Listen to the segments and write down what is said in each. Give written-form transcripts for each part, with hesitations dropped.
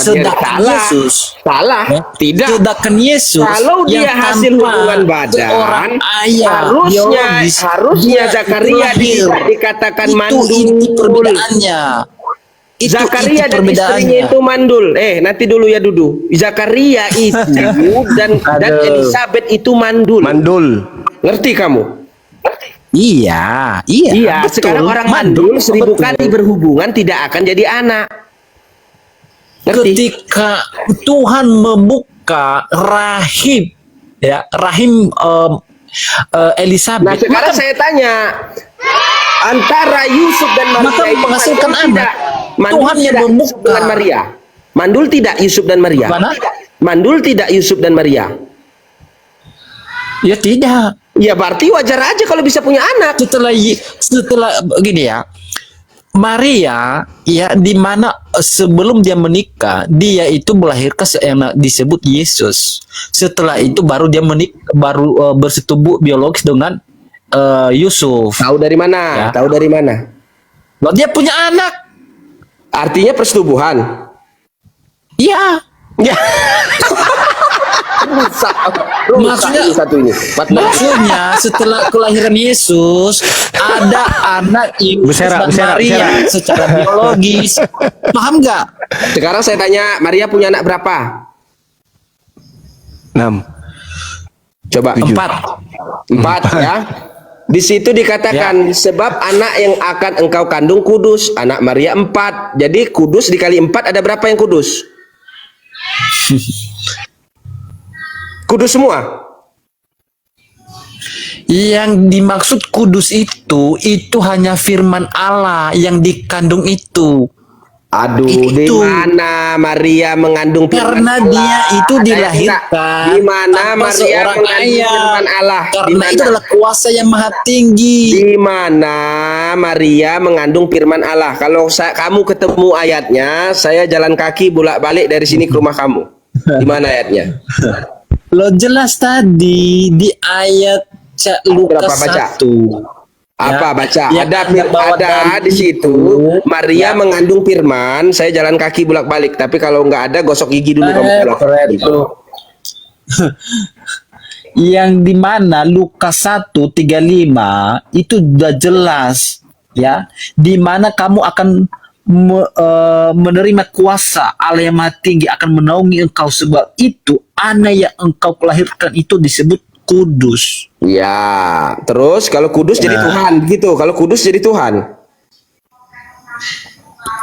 Sedangkan salah. Yesus, Salah. ya, Tidak. sedangkan Yesus Kalau dia yang hasil tanpa hubungan badan, seorang ayah harusnya biologis, dia Zakaria itu lahir. tidak dikatakan Itu mandul. inti perbedaannya. Itu Zakaria inti dan istrinya perbedaannya. itu mandul. Nanti dulu ya Dudu. Zakaria itu dan Aduh. Elizabeth itu mandul. Mandul. Ngerti kamu? Iya, iya. Iya. Betul. Sekarang orang mandul 1000 betul. kali berhubungan tidak akan jadi anak. Ngerti? Ketika Tuhan membuka rahim, ya rahim Nah Elizabeth, sekarang saya tanya, antara Yusuf dan Maria maka itu menghasilkan mandul anak. tidak? Mandul Tuhan yang tidak membuka. Yusuf dengan Maria. Mandul tidak Yusuf dan Maria. Mana? Mandul tidak Yusuf dan Maria. Ya tidak. Ya berarti wajar aja kalau bisa punya anak. Setelah gini ya, Maria ya di mana sebelum dia menikah dia itu melahirkan yang disebut Yesus. Setelah itu baru dia baru bersetubuh biologis dengan Yusuf. Tahu dari mana? Ya. Tahu dari mana? Loh, dia punya anak. Artinya persetubuhan. Iya. Ya. rusak Maksudnya- ini satu ini. Maksudnya setelah kelahiran Yesus ada anak Yesus Busera, dan busera, Maria busera. secara biologis. Paham nggak? Sekarang saya tanya, Maria punya anak berapa? 6. Coba. 4. 4 ya. Di situ dikatakan sebab anak yang akan engkau kandung kudus, anak Maria 4. Jadi kudus dikali 4 ada berapa yang kudus? Kudus semua. Yang dimaksud kudus itu hanya firman Allah yang dikandung itu. Aduh, Itu. di mana Maria mengandung firman Karena Allah? dia itu Ada dilahirkan di mana tanpa Maria seorang mengandung ayah. firman Allah? Di Karena itu mana? adalah kuasa yang maha tinggi. Di mana Maria mengandung firman Allah? Kalau kamu ketemu ayatnya, saya jalan kaki bolak-balik dari sini ke rumah kamu. Di mana ayatnya? Lo jelas tadi di ayat Lukas Berapa baca? 1. Apa baca? Yang Ada di situ Maria mengandung firman. Saya jalan kaki bolak-balik. Tapi kalau nggak ada, gosok gigi dulu kamu. itu. Yang dimana Lukas 1:35 itu sudah jelas ya, dimana kamu akan menerima kuasa Allah yang maha tinggi akan menaungi engkau, sebab itu anak yang engkau kelahirkan itu disebut kudus. Ya, terus kalau kudus jadi Tuhan gitu. Kalau kudus jadi Tuhan.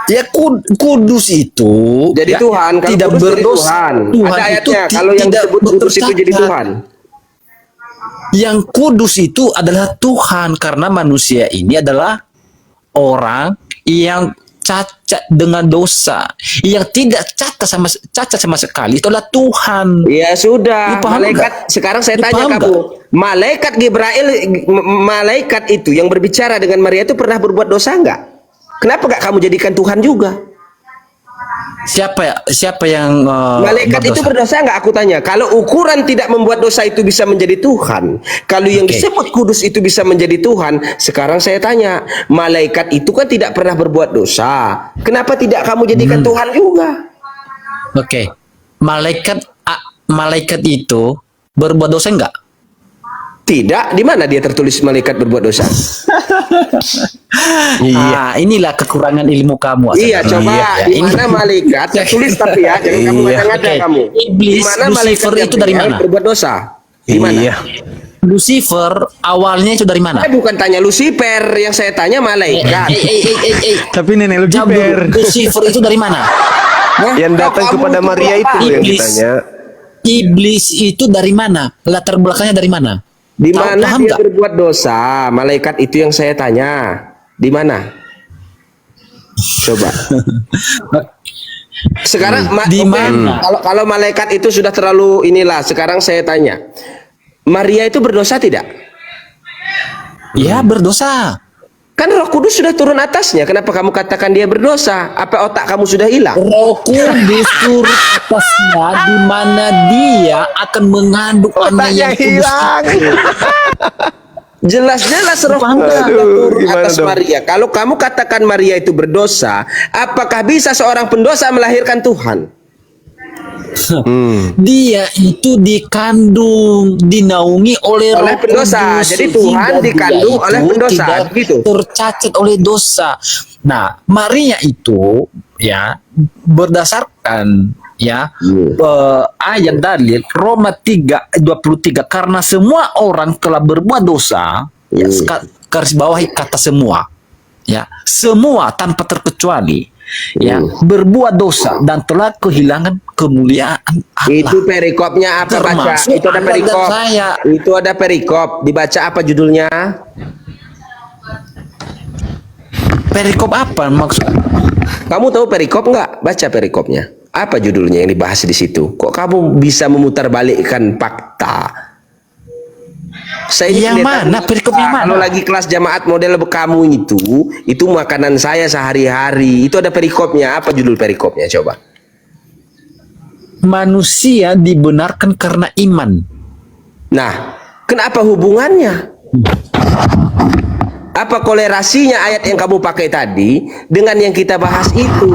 Ya kudus itu Jadi ya, Tuhan, kalau tidak kudus jadi berdosa. Tuhan. Tuhan Ada itu ayatnya kalau yang tidak disebut kudus itu jadi bercacat. Tuhan. Yang kudus itu adalah Tuhan, karena manusia ini adalah orang yang cacat dengan dosa, yang tidak cacat sama sekali itu adalah Tuhan. Ya sudah, Lu paham malaikat. nggak? Sekarang saya Lu tanya paham kamu, malaikat Gibrail, malaikat itu yang berbicara dengan Maria itu pernah berbuat dosa nggak? Kenapa nggak kamu jadikan Tuhan juga? Siapa yang Malaikat itu berdosa nggak? Aku tanya. Kalau ukuran tidak membuat dosa itu bisa menjadi Tuhan, kalau yang Oke. disebut kudus itu bisa menjadi Tuhan, sekarang saya tanya, malaikat itu kan tidak pernah berbuat dosa. Kenapa tidak kamu jadikan Tuhan juga? Oke. Malaikat itu berbuat dosa enggak? Tidak. Di mana dia tertulis malaikat berbuat dosa? Inilah kekurangan ilmu kamu. Iya, Asal. coba di mana malaikat tertulis tapi ya, jangan kamu ngada-ngada Oke. kamu. Iblis, Di mana malaikat Lucifer itu dari Gabriel mana? berbuat dosa? Di mana? Iya. Lucifer awalnya itu dari mana? Saya bukan tanya Lucifer, yang saya tanya malaikat. Tapi nenek lu Jawab dulu. jiper. Lucifer itu dari mana? Hah? Yang datang Kamu kepada itu Maria apa? itu yang Iblis. ditanya. Iblis itu dari mana? Latar belakangnya dari mana? Di Tahu- mana paham dia nggak? berbuat dosa? Malaikat itu yang saya tanya. Di mana? Coba. Sekarang Di oke, mana? Kalau malaikat itu sudah terlalu inilah. Sekarang saya tanya, Maria itu berdosa tidak? Ya berdosa. Kan Roh Kudus sudah turun atasnya. Kenapa kamu katakan dia berdosa? Apa otak kamu sudah hilang? Roh Kudus turun atasnya, di mana dia akan mengandung anak yang kudus. Jelas-jelas Roh Paham Kudus nggak? sudah turun Gimana atas dong? Maria. Kalau kamu katakan Maria itu berdosa, apakah bisa seorang pendosa melahirkan Tuhan? Dia itu dikandung, dinaungi oleh Oleh Roh pendosa. Kudus, Jadi Tuhan sehingga dikandung dia oleh itu pendosa, tidak gitu. tercacat oleh dosa. Nah, Maria itu ya berdasarkan ya ayat dalil Roma 3:23, karena semua orang telah berbuat dosa, ya garis bawahi kata semua, ya semua tanpa terkecuali, ya berbuat dosa dan telah kehilangan kemuliaan Allah. Itu perikopnya apa, baca? Termasuk Itu ada Anda dan perikop. saya. Itu ada perikop. Dibaca apa judulnya? Perikop apa maksud? Kamu tahu perikop nggak? Baca perikopnya. Apa judulnya yang dibahas di situ? Kok kamu bisa memutarbalikkan fakta? Saya ini Yang pendeta mana? Perikop yang mana? Kalau lagi kelas jamaat model kamu itu makanan saya sehari-hari. Itu ada perikopnya. Apa judul perikopnya? Coba. Manusia dibenarkan karena iman. Nah, kenapa hubungannya? Apa kolerasinya ayat yang kamu pakai tadi dengan yang kita bahas itu?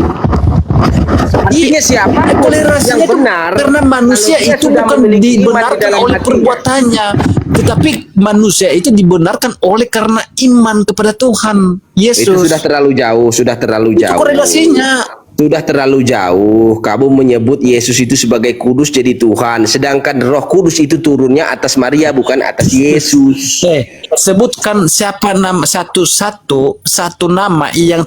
Artinya siapa Toleransinya yang benar? karena manusia Kalau dia itu sudah bukan memiliki iman di dibenarkan dalam oleh hatinya. perbuatannya, tetapi manusia itu dibenarkan oleh karena iman kepada Tuhan Yesus. Itu sudah terlalu jauh, sudah terlalu Itu jauh. korelasinya. Sudah terlalu jauh. Kamu menyebut Yesus itu sebagai kudus jadi Tuhan, sedangkan Roh Kudus itu turunnya atas Maria bukan atas Yesus. Sebutkan siapa nama satu nama yang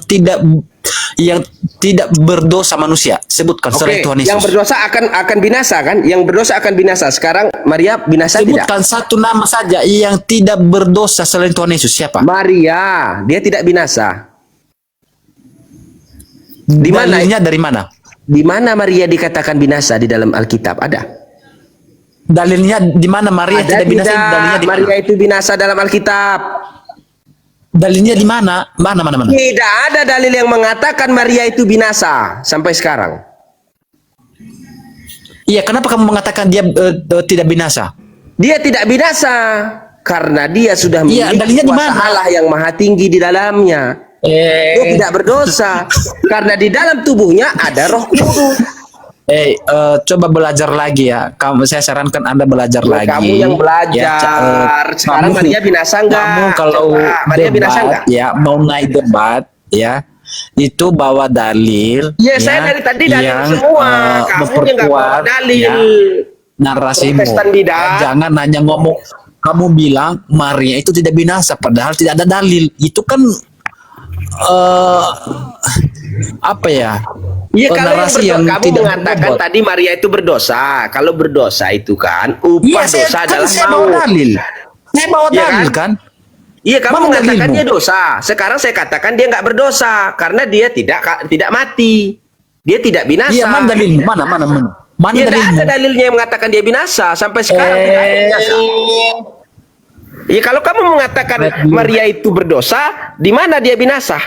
tidak berdosa manusia. Sebutkan selain Tuhan Yesus. Yang berdosa akan binasa kan? Yang berdosa akan binasa. Sekarang Maria binasa Sebutkan tidak? satu nama saja yang tidak berdosa selain Tuhan Yesus. Siapa? Maria, dia tidak binasa. Di mana? Dalilnya dari mana? Di mana Maria dikatakan binasa di dalam Alkitab? Ada? Dalilnya di mana Maria Ada tidak binasa? tidak? Dalilnya di mana? Maria itu binasa dalam Alkitab. Dalilnya di mana? Mana? Tidak ada dalil yang mengatakan Maria itu binasa sampai sekarang. Iya, kenapa kamu mengatakan dia tidak binasa? Dia tidak binasa karena dia sudah Iya, memiliki dalilnya di kuasa mana? Allah yang maha tinggi di dalamnya. Dia tidak berdosa karena di dalam tubuhnya ada Roh Kudus. Coba belajar lagi ya. Saya sarankan Anda belajar lagi. Kamu yang belajar. Ya, Sekarang kamu- Maria binasa enggak? Kamu kalau Coba, Maria binasa enggak? ya mau naik debat ya itu bawa dalil. Iya, saya dari tadi dalil yang, semua. Kamu yang nggak bawa memperkuat, dalil. ya, narasimu. Protestan bidah. Jangan hanya ngomong. Kamu bilang Maria itu tidak binasa, padahal tidak ada dalil. Itu kan apa ya? Iya, kalau narasi yang yang kamu tidak mengatakan berbobot. tadi Maria itu berdosa. Kalau berdosa itu kan upah dosa adalah saya bawa maut. dalil. Saya bawa Iya dalil kan? kan? Iya, kamu Mana mengatakan dalilmu? dia dosa. Sekarang saya katakan dia nggak berdosa karena dia tidak mati. Dia tidak binasa. Iya, mana dalilmu? Mana? Mana Ya, tidak dalilmu? ada dalilnya yang mengatakan dia binasa sampai sekarang tidak ada binasa. Ya, kalau kamu mengatakan Maria itu berdosa, di mana dia binasa?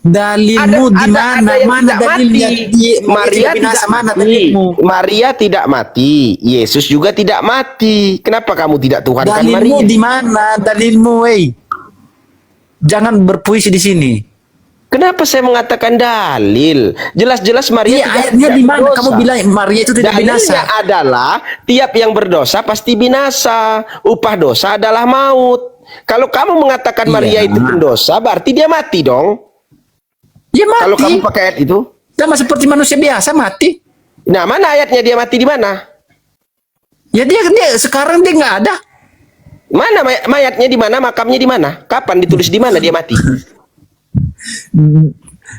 Dalilmu di mana? yang Mana tidak dalilnya? mati. Maria binasa, mana dalilmu? Maria tidak mati. Yesus juga tidak mati. Kenapa kamu tidak Tuhankan Dalilmu Maria? di mana? Dalilmu, Jangan berpuisi di sini. Kenapa saya mengatakan dalil? Jelas-jelas Maria Iya, ayatnya di mana? berdosa. Kamu bilang Maria itu tidak Dalilnya binasa. adalah tiap yang berdosa pasti binasa. Upah dosa adalah maut. Kalau kamu mengatakan Iya. Maria itu pendosa, berarti dia mati dong. Ya mati. Kalau kamu pakai ayat itu. Sama seperti manusia biasa mati. Nah, mana ayatnya dia mati di mana? Ya dia sekarang dia nggak ada. Mana mayatnya di mana? Makamnya di mana? Kapan ditulis di mana dia mati?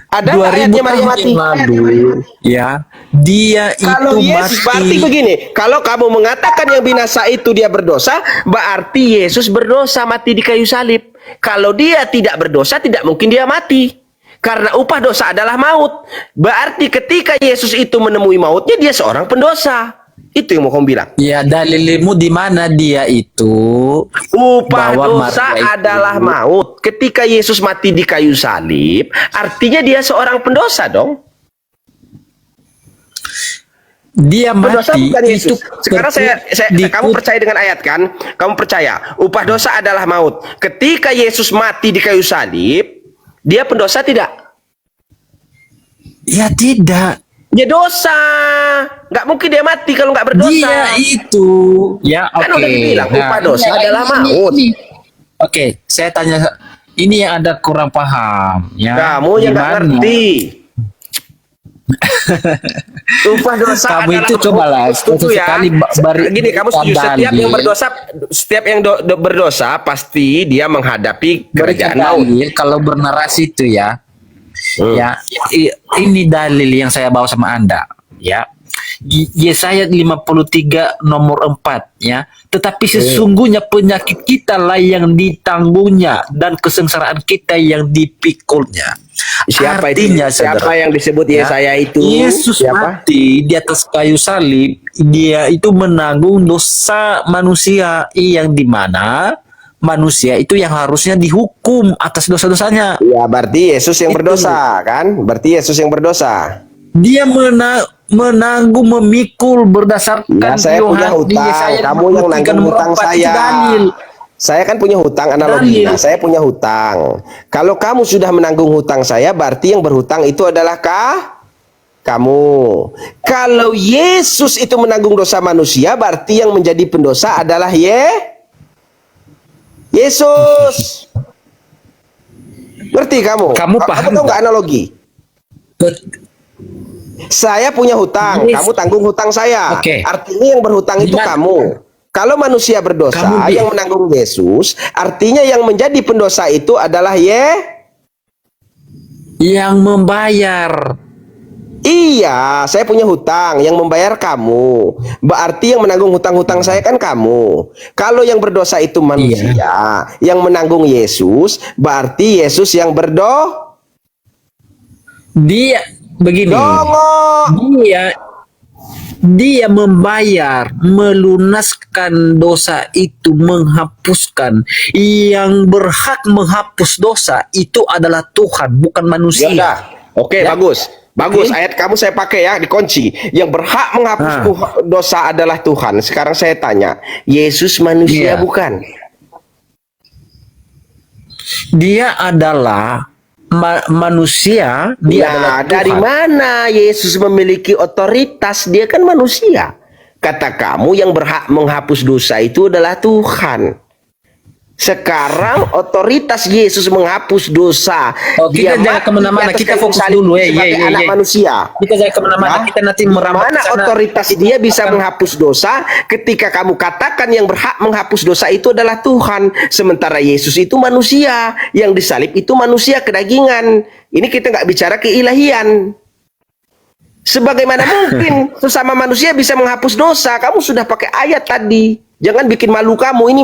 Ada nggak 2000 ayatnya Maria tahun mati? yang lalu, ya dia Kalau itu Yesus mati. berarti begini, kalau kamu mengatakan yang binasa itu dia berdosa, berarti Yesus berdosa mati di kayu salib. Kalau dia tidak berdosa, tidak mungkin dia mati. Karena upah dosa adalah maut. Berarti ketika Yesus itu menemui mautnya, dia seorang pendosa. Itu yang mau kamu bilang. Ya dalilmu di mana dia itu? Upah Bahwa dosa Maria itu- adalah maut. Ketika Yesus mati di kayu salib, artinya dia seorang pendosa dong. Dia Pendosa mati bukan itu Yesus. Sekarang kamu percaya dengan ayat kan? Kamu percaya upah dosa adalah maut. Ketika Yesus mati di kayu salib, dia pendosa tidak? Ya tidak. Dia dosa. Nggak mungkin dia mati kalau nggak berdosa. Dia itu ya Kan oke. udah dibilang upah dosa ini- adalah maut. Oke, saya tanya ini yang Anda kurang paham ya. Kamu yang nggak Gimana? ngerti. Upah dosa Kamu adalah itu cobalah setuju ya. sekali Gini, kamu setuju setiap yang dalil. berdosa, setiap yang berdosa pasti dia menghadapi kerajaan maut. Dalil kalau bernarasi itu ya. Ya, ini dalil yang saya bawa sama Anda, ya. Yesaya 53 nomor 4 ya. Tetapi sesungguhnya penyakit kita lah yang ditanggungnya dan kesengsaraan kita yang dipikulnya. Siapa Artinya, itu? Siapa saudara, yang disebut ya, Yesaya itu? Yesus Siapa? mati di atas kayu salib, dia itu menanggung dosa manusia yang dimana manusia itu yang harusnya dihukum atas dosa-dosanya. Ya, berarti Yesus yang Itu. berdosa, kan? Berarti Yesus yang berdosa. Dia menanggung, memikul berdasarkan Ya, saya punya di hutang, Yesaya kamu yang 53 nanggung nomor hutang 4, itu saya. dalil. Saya kan punya hutang, analoginya. Dalil. Saya punya hutang. Kalau kamu sudah menanggung hutang saya, berarti yang berhutang itu adalah kamu. Kalau Yesus itu menanggung dosa manusia, berarti yang menjadi pendosa adalah Yesus. Ngerti kamu? Kamu paham Kamu tahu nggak analogi? Saya punya hutang, Yes. kamu tanggung hutang saya. Oke. Artinya yang berhutang itu Gimana? kamu. Kalau manusia berdosa, Kamu yang menanggung Yesus, artinya yang menjadi pendosa itu adalah yang membayar. Iya, saya punya hutang, yang membayar kamu. Berarti yang menanggung hutang-hutang saya kan kamu. Kalau yang berdosa itu manusia, yang menanggung Yesus, berarti Yesus yang Dia begini. Dia membayar, melunaskan dosa itu, menghapuskan. Yang berhak menghapus dosa itu adalah Tuhan, bukan manusia. Ya, oke, Ya. bagus. Bagus, Oke. ayat kamu saya pakai ya, dikunci. Yang berhak menghapus dosa adalah Tuhan. Sekarang saya tanya, Yesus manusia Iya. bukan? Dia adalah manusia, dia adalah Nah, Tuhan. dari mana Yesus memiliki otoritas? Dia kan manusia. Kata kamu yang berhak menghapus dosa itu adalah Tuhan. Sekarang otoritas Yesus menghapus dosa. Oh, kita Dia jangan mati kemana-mana, di atas kita kayu fokus salib dulu, sebagai anak manusia. Kita jangan kemana-mana, kita nanti merambat Mana ke sana. otoritas dia bisa menghapus dosa ketika kamu katakan yang berhak menghapus dosa itu adalah Tuhan, sementara Yesus itu manusia, yang disalib itu manusia kedagingan. Ini kita nggak bicara keilahian. Sebagaimana mungkin sesama manusia bisa menghapus dosa? Kamu sudah pakai ayat tadi. Jangan bikin malu kamu. Ini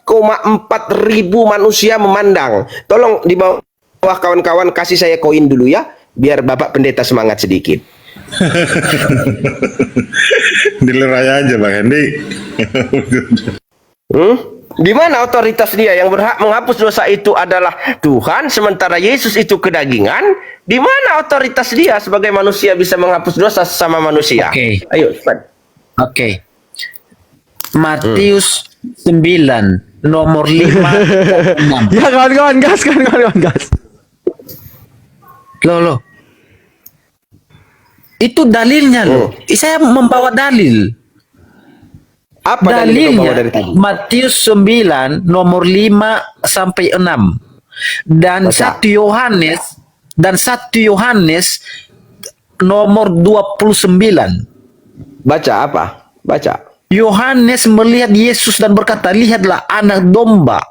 4,4 ribu manusia memandang. Tolong di bawah kawan-kawan kasih saya koin dulu ya, biar Bapak Pendeta semangat sedikit. Dilerai aja Bang Hendy. Di mana otoritas dia? Yang berhak menghapus dosa itu adalah Tuhan, sementara Yesus itu kedagingan. Di mana otoritas dia sebagai manusia bisa menghapus dosa sesama manusia? Oke. Ayo, cepat. Oke. Matius 9 nomor 5 dan 6. Ya kawan-kawan gas, kawan-kawan gas. Loh. Itu dalilnya loh. Saya membawa dalil. Apa dalil yang kamu bawa dari tadi? Matius 9 nomor 5 sampai 6. Dan Baca. 1 Yohanes nomor 29. Baca apa? Baca. Yohanes melihat Yesus dan berkata, "Lihatlah anak domba,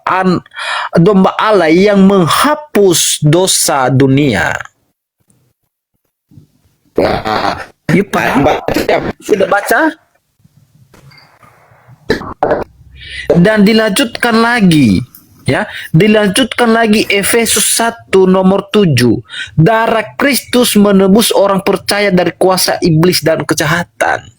domba Allah yang menghapus dosa dunia." Yuk, Pak. Sudah baca? Dan dilanjutkan lagi, ya, dilanjutkan lagi Efesus 1 nomor 7. Darah Kristus menebus orang percaya dari kuasa iblis dan kejahatan.